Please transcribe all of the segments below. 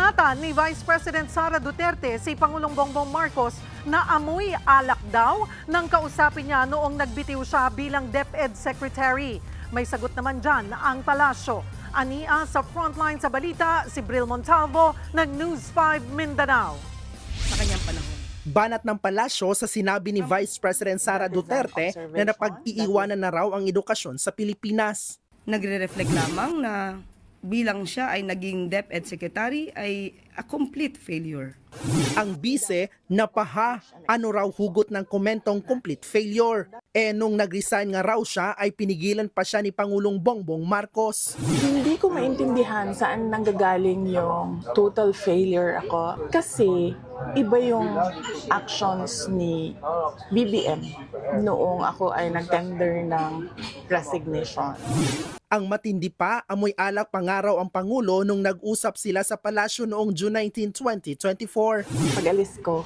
Ingatan ni Vice President Sara Duterte si Pangulong Bongbong Marcos na amoy alak daw nang kausapin niya noong nagbitiw siya bilang DepEd Secretary. May sagot naman dyan ang palasyo. Ania sa frontline sa balita, si Bril Montalvo ng News 5 Mindanao. Sa kanyang panahon. Banat ng palasyo sa sinabi ni Vice President Sara Duterte na napag-iiwanan na raw ang edukasyon sa Pilipinas. Nagre-reflect lamang na bilang siya ay naging DepEd Secretary ay a complete failure. Ang bise, napaha, ano raw hugot ng komentong complete failure. Nung nag-resign nga raw siya ay pinigilan pa siya ni Pangulong Bongbong Marcos. Hindi ko maintindihan saan nanggagaling yung total failure ako. Kasi iba yung actions ni BBM noong ako ay nag-tender ng resignation. Ang matindi pa, amoy alak pangaraw ang Pangulo nung nag-usap sila sa palasyo noong June 19, 2024. Pag-alis ko,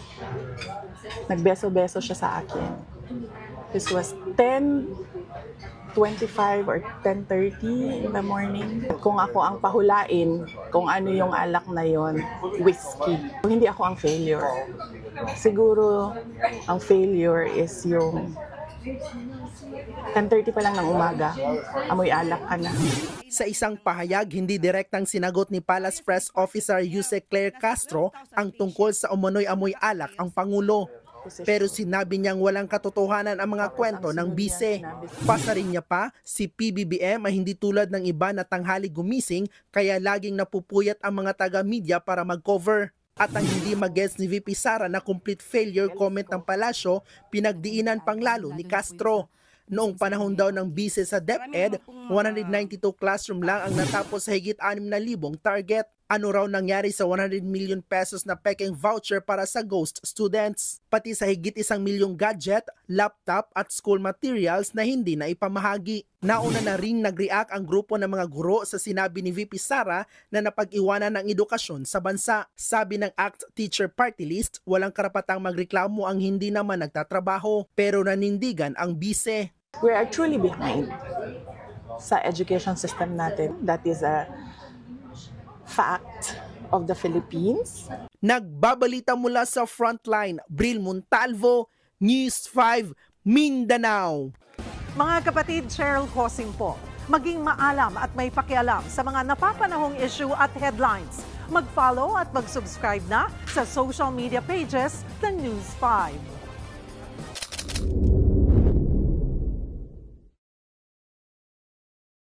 nagbeso-beso siya sa akin. This was 10:25 or 10:30 in the morning. Kung ako ang pahulain, kung ano yung alak na yon, whiskey. Hindi ako ang failure. Siguro, ang failure is yung 10:30 pa lang ng umaga, amoy alak ka na. Sa isang pahayag, hindi direktang sinagot ni Palace Press Officer Yuse Claire Castro ang tungkol sa umano'y amoy alak ang Pangulo. Pero sinabi niyang walang katotohanan ang mga kwento ng bise. Pasarin niya pa, si PBBM ay hindi tulad ng iba na tanghali gumising kaya laging napupuyat ang mga taga-media para mag-cover. At ang hindi mag-gets ni VP Sara na complete failure comment ng palasyo, pinagdiinan pang lalo ni Castro. Noong panahon daw ng bise sa DepEd, 192 classroom lang ang natapos sa higit 6,000 target. Ano raw nangyari sa 100 million pesos na peking voucher para sa ghost students? Pati sa higit 1 milyong gadget, laptop at school materials na hindi na ipamahagi. Nauna na rin nag-react ang grupo ng mga guro sa sinabi ni VP Sara na napag-iwanan ng edukasyon sa bansa. Sabi ng ACT Teacher Party List, walang karapatang magreklamo ang hindi naman nagtatrabaho. Pero nanindigan ang bise. We are truly behind sa education system natin. That is a fact of the Philippines. Nagbabalita mula sa frontline, Bril Montalvo, News 5, Mindanao. Mga kapatid, Cheryl Cosing po. Maging maalam at may pakialam sa mga napapanahong issue at headlines. Mag-follow at mag-subscribe na sa social media pages ng News 5.